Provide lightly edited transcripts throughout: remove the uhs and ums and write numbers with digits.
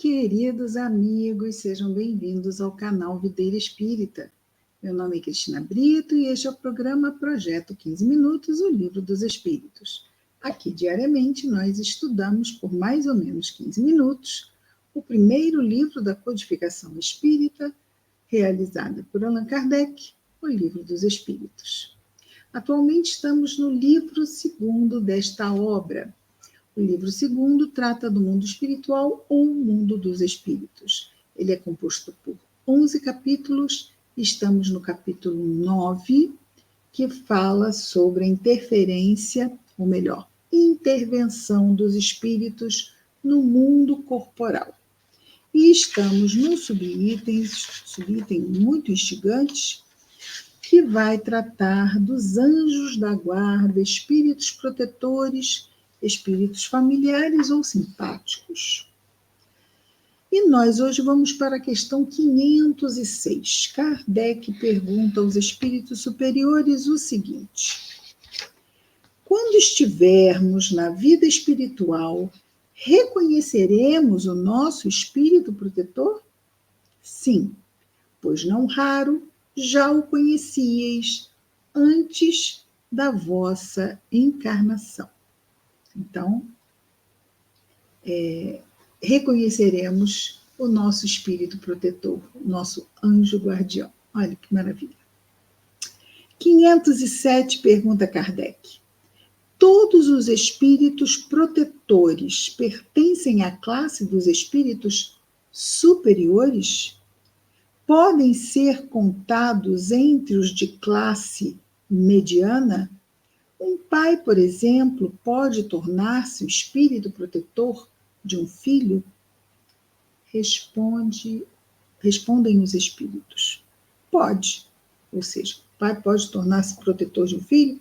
Queridos amigos, sejam bem-vindos ao canal Videira Espírita. Meu nome é Cristina Brito e este é o programa Projeto 15 Minutos, o Livro dos Espíritos. Aqui, diariamente, nós estudamos por mais ou menos 15 minutos o primeiro livro da codificação espírita, realizada por Allan Kardec, o Livro dos Espíritos. Atualmente estamos no livro segundo desta obra. O livro segundo trata do mundo espiritual ou mundo dos espíritos. Ele é composto por 11 capítulos. Estamos no capítulo 9, que fala sobre a interferência, ou melhor, intervenção dos espíritos no mundo corporal. E estamos no subitem muito instigante, que vai tratar dos anjos da guarda, espíritos protetores, espíritos familiares ou simpáticos. E nós hoje vamos para a questão 506. Kardec pergunta aos espíritos superiores o seguinte: quando estivermos na vida espiritual, reconheceremos o nosso espírito protetor? Sim, pois não raro já o conhecieis antes da vossa encarnação. Então, reconheceremos o nosso espírito protetor, o nosso anjo guardião. Olha que maravilha. 507, pergunta Kardec. Todos os espíritos protetores pertencem à classe dos espíritos superiores? Podem ser contados entre os de classe mediana? Um pai, por exemplo, pode tornar-se o espírito protetor de um filho? Respondem os espíritos. Pode. Ou seja, o pai pode tornar-se protetor de um filho?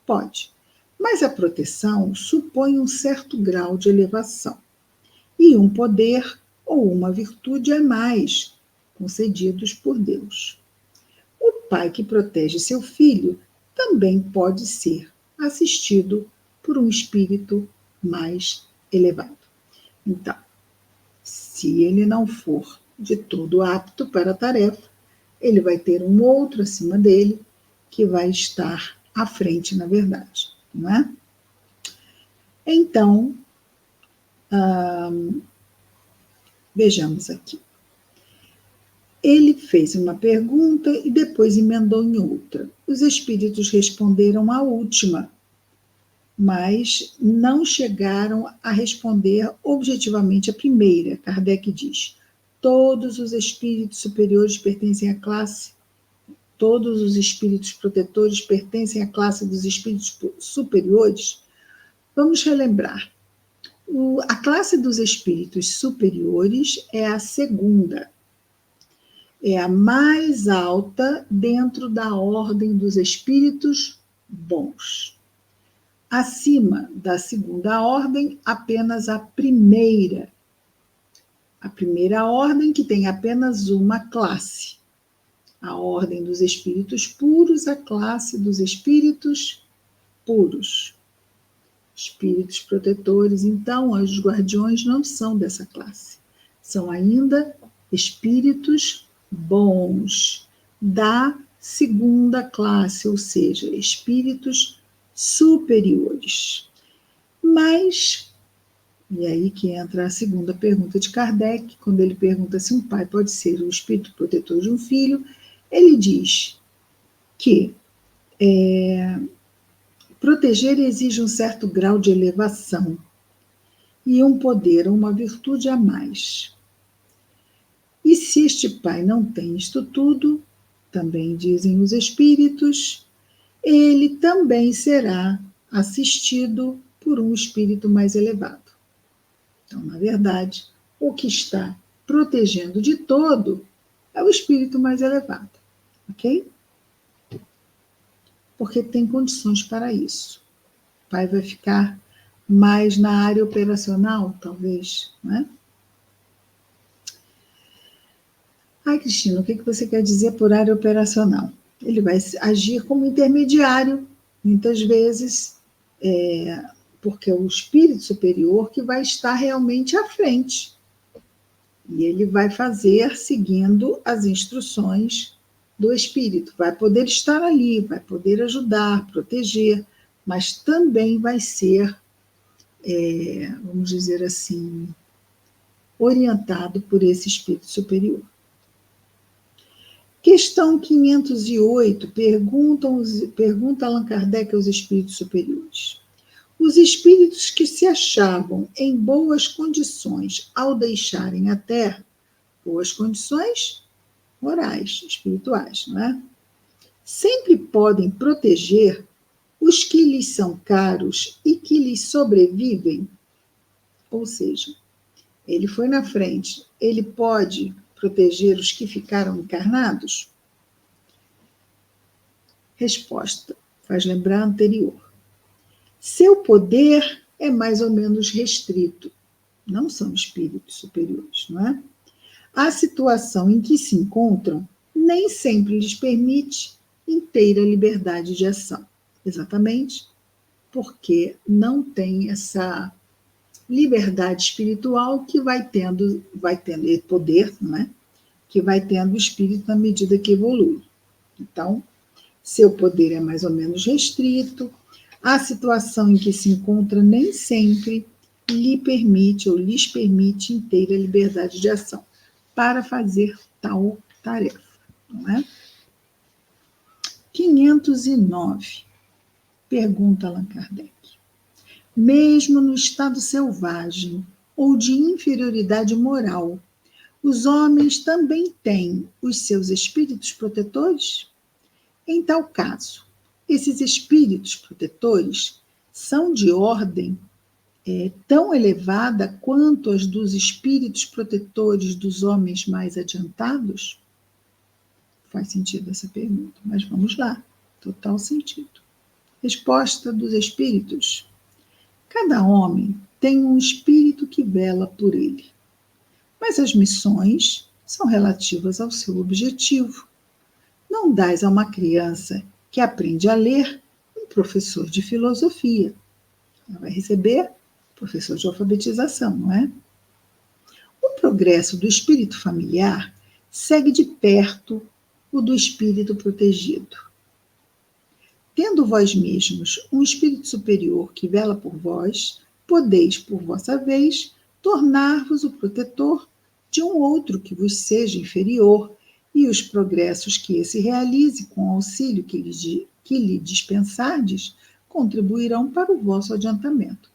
Pode. Mas a proteção supõe um certo grau de elevação e um poder ou uma virtude a mais concedidos por Deus. O pai que protege seu filho também pode ser assistido por um espírito mais elevado. Então, se ele não for de todo apto para a tarefa, ele vai ter um outro acima dele que vai estar à frente, na verdade, não é? Então, vejamos aqui. Ele fez uma pergunta e depois emendou em outra. Os espíritos responderam a última, mas não chegaram a responder objetivamente a primeira. Kardec diz: todos os espíritos superiores pertencem à classe, todos os espíritos protetores pertencem à classe dos espíritos superiores. Vamos relembrar. A classe dos espíritos superiores é a segunda. É a mais alta dentro da ordem dos espíritos bons. Acima da segunda ordem, apenas a primeira. A primeira ordem, que tem apenas uma classe. A ordem dos espíritos puros, a classe dos espíritos puros. Espíritos protetores, então, anjos guardiões não são dessa classe. São ainda espíritos bons, da segunda classe, ou seja, espíritos superiores. Mas, e aí que entra a segunda pergunta de Kardec, quando ele pergunta se um pai pode ser o espírito protetor de um filho, ele diz que proteger exige um certo grau de elevação e um poder ou uma virtude a mais. E se este pai não tem isto tudo, também dizem os espíritos, ele também será assistido por um espírito mais elevado. Então, na verdade, o que está protegendo de todo é o espírito mais elevado, ok? Porque tem condições para isso. O pai vai ficar mais na área operacional, talvez, né? Ai, Cristina, o que você quer dizer por área operacional? Ele vai agir como intermediário, muitas vezes, porque é o espírito superior que vai estar realmente à frente. E ele vai fazer seguindo as instruções do espírito. Vai poder estar ali, vai poder ajudar, proteger, mas também vai ser, vamos dizer assim, orientado por esse espírito superior. Questão 508, pergunta Allan Kardec aos espíritos superiores. Os espíritos que se achavam em boas condições ao deixarem a Terra, boas condições morais, espirituais, não é? Sempre podem proteger os que lhes são caros e que lhes sobrevivem? Ou seja, ele foi na frente, ele pode proteger os que ficaram encarnados? Resposta, faz lembrar a anterior. Seu poder é mais ou menos restrito. Não são espíritos superiores, não é? A situação em que se encontram nem sempre lhes permite inteira liberdade de ação. Exatamente porque não tem essa liberdade espiritual que vai tendo poder, não é? Que vai tendo o espírito na medida que evolui. Então, seu poder é mais ou menos restrito, a situação em que se encontra nem sempre lhe permite ou lhes permite inteira liberdade de ação para fazer tal tarefa, não é? 509. Pergunta Allan Kardec. Mesmo no estado selvagem ou de inferioridade moral, os homens também têm os seus espíritos protetores? Em tal caso, esses espíritos protetores são de ordem tão elevada quanto as dos espíritos protetores dos homens mais adiantados? Faz sentido essa pergunta, mas vamos lá, total sentido. Resposta dos espíritos. Cada homem tem um espírito que vela por ele, mas as missões são relativas ao seu objetivo. Não dás a uma criança que aprende a ler um professor de filosofia. Ela vai receber professor de alfabetização, não é? O progresso do espírito familiar segue de perto o do espírito protegido. Tendo vós mesmos um espírito superior que vela por vós, podeis, por vossa vez, tornar-vos o protetor de um outro que vos seja inferior, e os progressos que esse realize com o auxílio que lhe dispensardes contribuirão para o vosso adiantamento.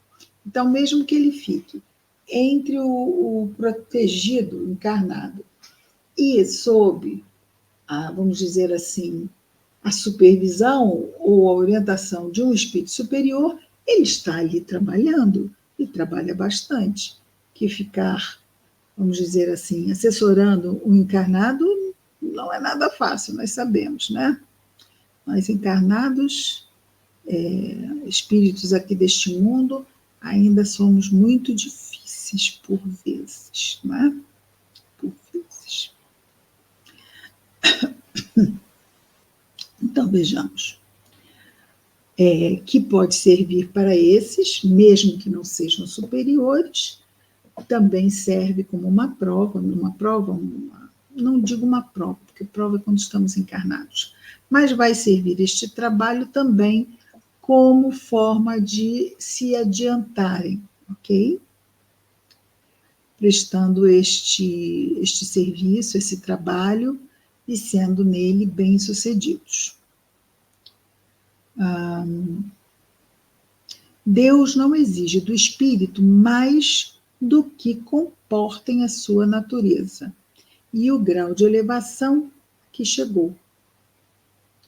Então, mesmo que ele fique entre o protegido encarnado e sob, vamos dizer assim, a supervisão ou a orientação de um espírito superior, ele está ali trabalhando e trabalha bastante. Que ficar, vamos dizer assim, assessorando o encarnado não é nada fácil, nós sabemos, né? Nós encarnados, espíritos aqui deste mundo, ainda somos muito difíceis por vezes, não é? Por vezes. Então, vejamos. Que pode servir para esses, mesmo que não sejam superiores, também serve como uma prova, não digo uma prova, porque prova é quando estamos encarnados, mas vai servir este trabalho também como forma de se adiantarem, ok? Prestando este serviço, esse trabalho, e sendo nele bem-sucedidos. Deus não exige do espírito mais do que comportem a sua natureza e o grau de elevação que chegou.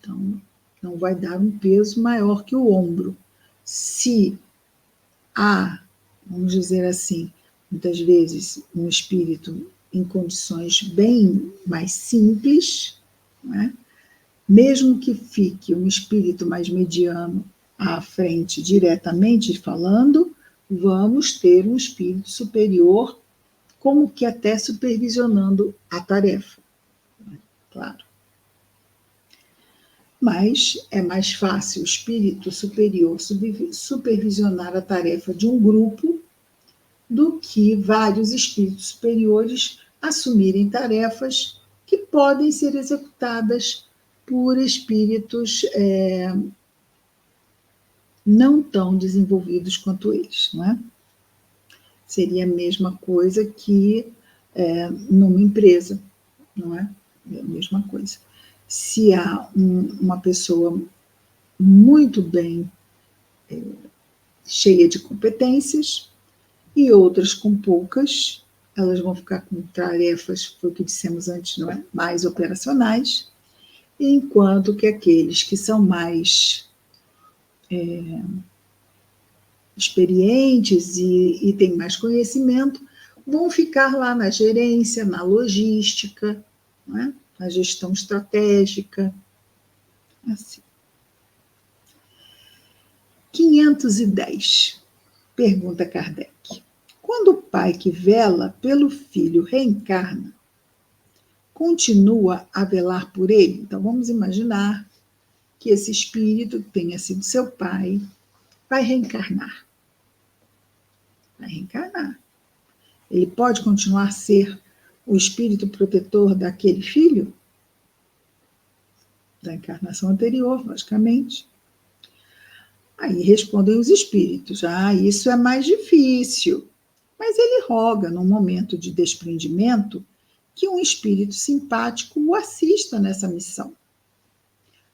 Então, não vai dar um peso maior que o ombro. Se há, vamos dizer assim, muitas vezes um espírito em condições bem mais simples, né? Mesmo que fique um espírito mais mediano à frente, diretamente falando, vamos ter um espírito superior, como que até supervisionando a tarefa. Claro. Mas é mais fácil o espírito superior supervisionar a tarefa de um grupo do que vários espíritos superiores assumirem tarefas que podem ser executadas por espíritos não tão desenvolvidos quanto eles, não é? Seria a mesma coisa que numa empresa, não é? É a mesma coisa. Se há uma pessoa muito bem cheia de competências e outras com poucas, elas vão ficar com tarefas, foi o que dissemos antes, não é? Mais operacionais, enquanto que aqueles que são mais experientes e têm mais conhecimento vão ficar lá na gerência, na logística, não é? Na gestão estratégica, assim. 510. Pergunta Kardec. Quando o pai que vela pelo filho reencarna, continua a velar por ele? Então, vamos imaginar que esse espírito, que tenha sido seu pai, vai reencarnar. Vai reencarnar. Ele pode continuar a ser o espírito protetor daquele filho? Da encarnação anterior, logicamente. Aí respondem os espíritos: isso é mais difícil. Mas ele roga, num momento de desprendimento, que um espírito simpático o assista nessa missão.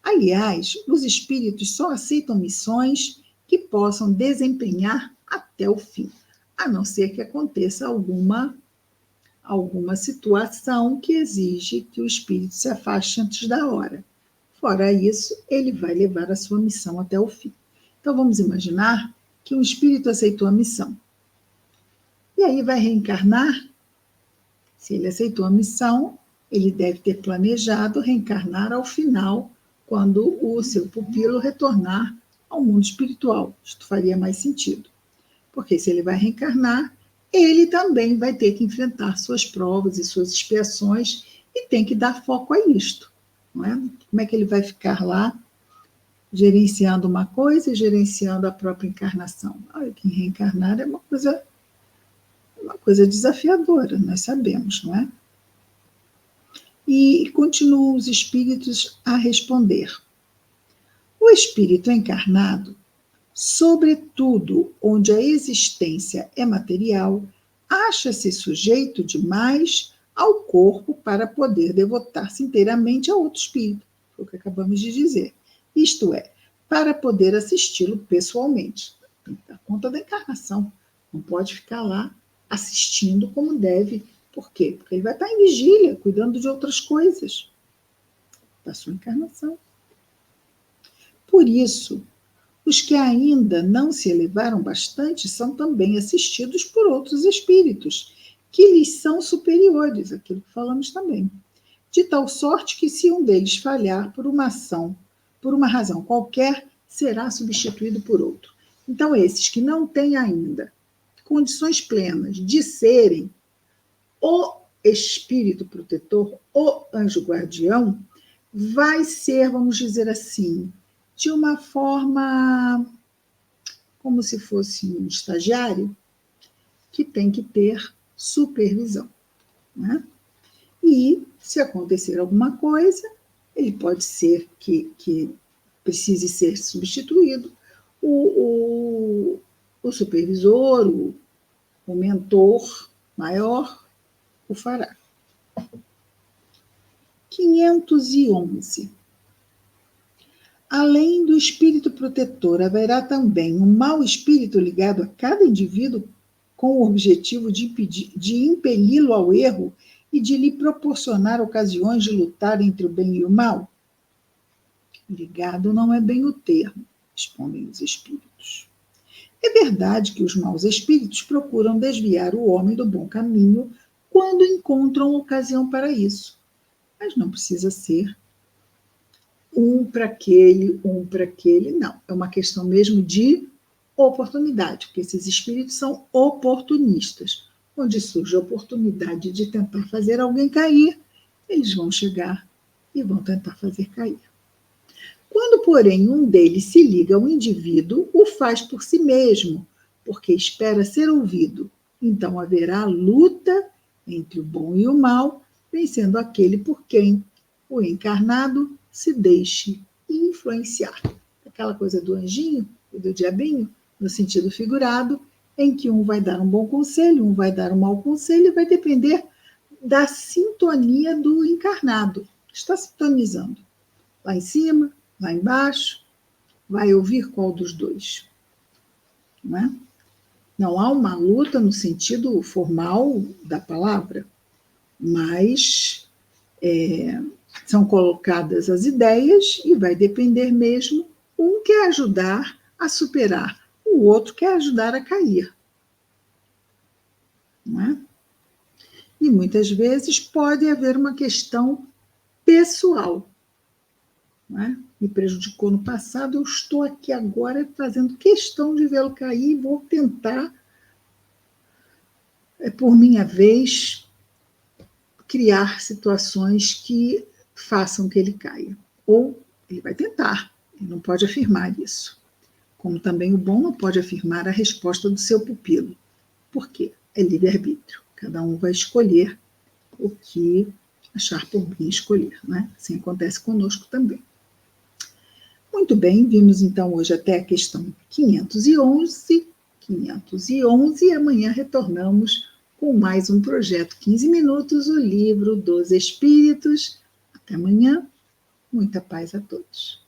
Aliás, os espíritos só aceitam missões que possam desempenhar até o fim, a não ser que aconteça alguma situação que exige que o espírito se afaste antes da hora. Fora isso, ele vai levar a sua missão até o fim. Então, vamos imaginar que um espírito aceitou a missão. E aí vai reencarnar. Se ele aceitou a missão, ele deve ter planejado reencarnar ao final, quando o seu pupilo retornar ao mundo espiritual. Isto faria mais sentido. Porque se ele vai reencarnar, ele também vai ter que enfrentar suas provas e suas expiações e tem que dar foco a isto. Não é? Como é que ele vai ficar lá gerenciando uma coisa e gerenciando a própria encarnação? Que reencarnar é uma coisa desafiadora, nós sabemos, não é? E continuam os espíritos a responder. O espírito encarnado, sobretudo onde a existência é material, acha-se sujeito demais ao corpo para poder devotar-se inteiramente a outro espírito, foi o que acabamos de dizer. Isto é, para poder assisti-lo pessoalmente. Tem que dar conta da encarnação. Não pode ficar lá assistindo como deve. Por quê? Porque ele vai estar em vigília, cuidando de outras coisas da sua encarnação. Por isso, os que ainda não se elevaram bastante são também assistidos por outros espíritos, que lhes são superiores, aquilo que falamos também. De tal sorte que, se um deles falhar por uma ação, por uma razão qualquer, será substituído por outro. Então, esses que não têm ainda condições plenas de serem o espírito protetor, o anjo guardião, vai ser, vamos dizer assim, de uma forma como se fosse um estagiário que tem que ter supervisão, né? E, se acontecer alguma coisa, ele pode ser que precise ser substituído. O supervisor, o mentor maior, o fará. 511. Além do espírito protetor, haverá também um mau espírito ligado a cada indivíduo com o objetivo de impeli-lo ao erro e de lhe proporcionar ocasiões de lutar entre o bem e o mal? Ligado não é bem o termo, respondem os espíritos. É verdade que os maus espíritos procuram desviar o homem do bom caminho quando encontram ocasião para isso. Mas não precisa ser um para aquele, não. É uma questão mesmo de oportunidade, porque esses espíritos são oportunistas. Onde surge a oportunidade de tentar fazer alguém cair, eles vão chegar e vão tentar fazer cair. Quando, porém, um deles se liga ao indivíduo, o faz por si mesmo, porque espera ser ouvido. Então haverá luta entre o bom e o mal, vencendo aquele por quem o encarnado se deixe influenciar. Aquela coisa do anjinho e do diabinho, no sentido figurado, em que um vai dar um bom conselho, um vai dar um mau conselho, vai depender da sintonia do encarnado. Está sintonizando lá em cima, lá embaixo, vai ouvir qual dos dois? Não é? Não há uma luta no sentido formal da palavra, mas são colocadas as ideias e vai depender mesmo. Um quer ajudar a superar, o outro quer ajudar a cair. Não é? E muitas vezes pode haver uma questão pessoal. Não é? Me prejudicou no passado, eu estou aqui agora fazendo questão de vê-lo cair e vou tentar, por minha vez, criar situações que façam que ele caia. Ou ele vai tentar, ele não pode afirmar isso. Como também o bom não pode afirmar a resposta do seu pupilo. Por quê? É livre-arbítrio. Cada um vai escolher o que achar por bem escolher. Né? Assim acontece conosco também. Muito bem, vimos então hoje até a questão 511, e amanhã retornamos com mais um projeto 15 minutos, o livro dos Espíritos. Até amanhã, muita paz a todos.